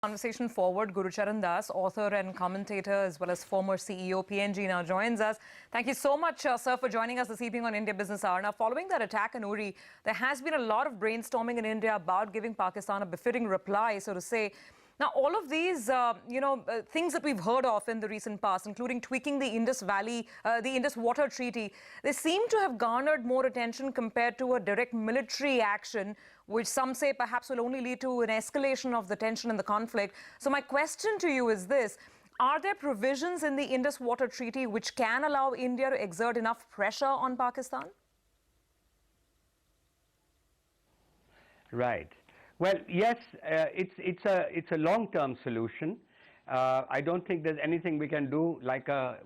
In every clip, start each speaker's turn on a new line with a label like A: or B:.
A: Conversation forward. Gurcharan, author and commentator, as well as former CEO PNG, now joins us. Thank you so much, sir, for joining us this evening on India Business Hour. Now, following that attack in Uri, there has been a lot of brainstorming in India about giving Pakistan a befitting reply, so to say. Now, all of these, things that we've heard of in the recent past, including tweaking the Indus Water Treaty, they seem to have garnered more attention compared to a direct military action, which some say perhaps will only lead to an escalation of the tension and the conflict. So my question to you is this: are there provisions in the Indus Water Treaty which can allow India to exert enough pressure on Pakistan?
B: Right. Well, yes, it's a long-term solution. I don't think there's anything we can do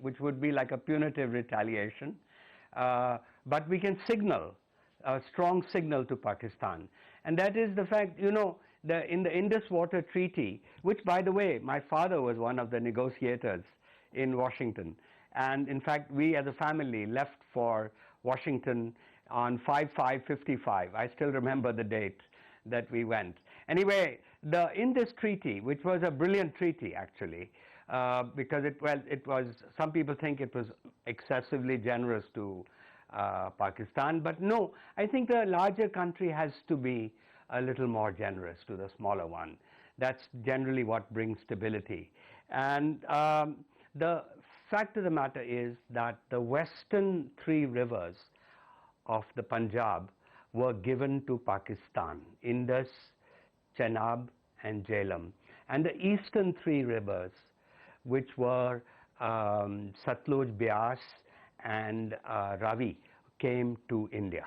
B: which would be like a punitive retaliation, but we can signal a strong signal to Pakistan, and that is the fact, in the Indus Water Treaty, which, by the way, my father was one of the negotiators in Washington, and in fact, we as a family left for Washington on 5/5/55. I still remember the date that we went. Anyway, the Indus Treaty, which was a brilliant treaty actually, because it was, some people think it was excessively generous to Pakistan, but no, I think the larger country has to be a little more generous to the smaller one. That's generally what brings stability. And the fact of the matter is that the western three rivers of the Punjab were given to Pakistan: Indus, Chenab and Jhelum. And the eastern three rivers, which were Satluj, Beas and Ravi, came to India.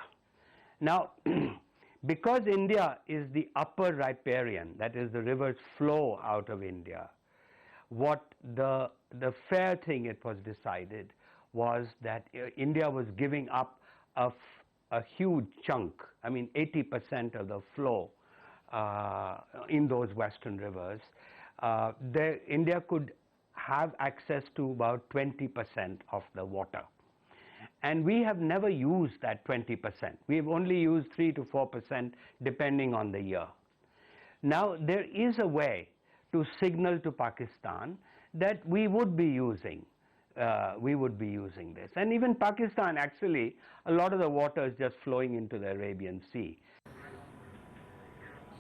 B: Now, because India is the upper riparian, that is, the rivers flow out of India, what the fair thing, it was decided, was that India was giving up a huge chunk, I mean 80% of the flow in those western rivers. India could have access to about 20% of the water. And we have never used that 20%. We've only used 3 to 4% depending on the year. Now, there is a way to signal to Pakistan that we would be using this. And even Pakistan, actually, a lot of the water is just flowing into the Arabian Sea.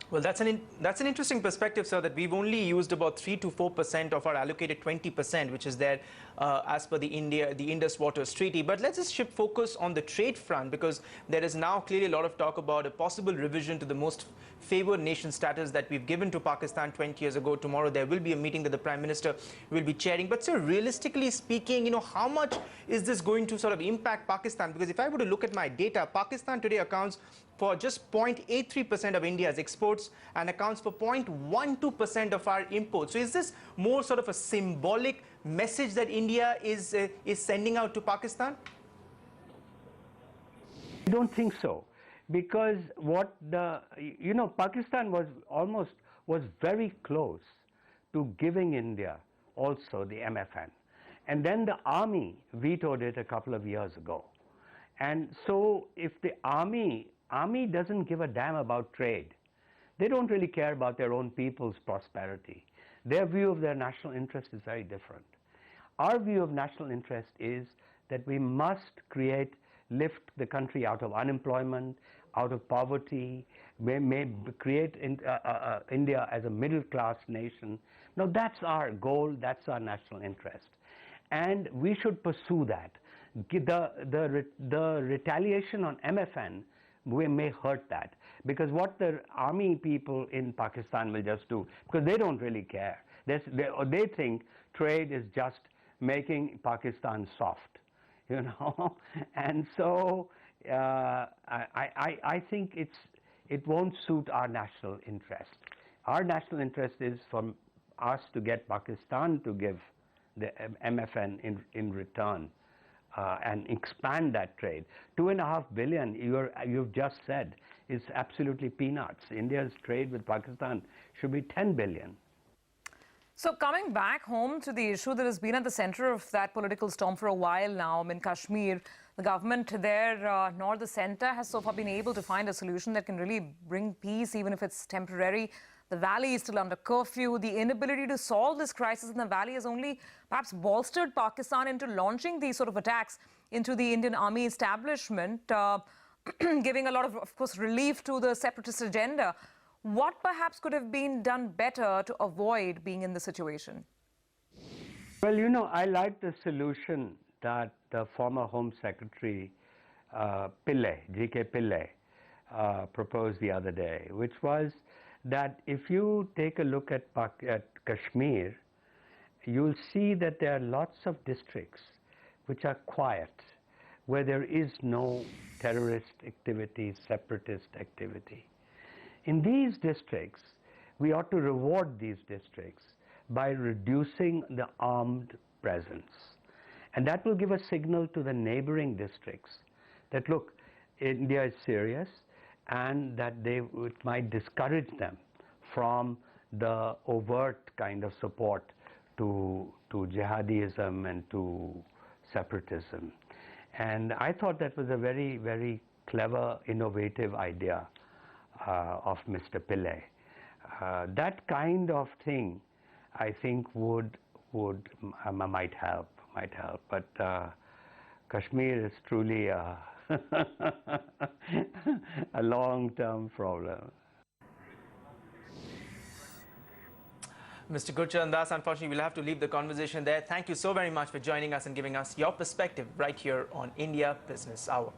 C: Well, that's an interesting perspective, sir, that we've only used about 3 to 4% of our allocated 20%, which is there as per the Indus Water Treaty. But let's just shift focus on the trade front, because there is now clearly a lot of talk about a possible revision to the most favored nation status that we've given to Pakistan 20 years ago. Tomorrow there will be a meeting that the Prime Minister will be chairing. But sir, realistically speaking, how much is this going to sort of impact Pakistan? Because if I were to look at my data, Pakistan today accounts for just 0.83% of India's exports and accounts for 0.12% of our imports. So is this more sort of a symbolic message that India is sending out to Pakistan?
B: I don't think so, because Pakistan was very close to giving India also the MFN. And then the army vetoed it a couple of years ago. And so if the army doesn't give a damn about trade. They don't really care about their own people's prosperity. Their view of their national interest is very different. Our view of national interest is that we must lift the country out of unemployment, out of poverty, create India as a middle-class nation. Now, that's our goal, that's our national interest. And we should pursue that. The retaliation on MFN may hurt that, because what the army people in Pakistan will just do, because they don't really care. They think trade is just making Pakistan soft, and so I think it won't suit our national interest. Our national interest is for us to get Pakistan to give the MFN in return. And expand that trade. 2.5 billion, you've just said, is absolutely peanuts. India's trade with Pakistan should be 10 billion.
A: So coming back home to the issue that has been at the center of that political storm for a while now, in Kashmir, the government there, nor the center, has so far been able to find a solution that can really bring peace, even if it's temporary. The valley is still under curfew. The inability to solve this crisis in the valley has only perhaps bolstered Pakistan into launching these sort of attacks into the Indian army establishment, giving a lot of course, relief to the separatist agenda. What perhaps could have been done better to avoid being in the situation?
B: Well, you know, I like the solution that the former Home Secretary Pillai, G.K. Pillai, proposed the other day, which was that if you take a look at Kashmir, you'll see that there are lots of districts which are quiet, where there is no terrorist activity, separatist activity. In these districts, we ought to reward these districts by reducing the armed presence. And that will give a signal to the neighboring districts that, look, India is serious, and that it might discourage them from the overt kind of support to jihadism and to separatism. And I thought that was a very, very clever, innovative idea of Mr. Pillai. That kind of thing, I think, might help. But Kashmir is truly a long-term problem.
C: Mr. Gurcharan Das, unfortunately, we'll have to leave the conversation there. Thank you so very much for joining us and giving us your perspective right here on India Business Hour.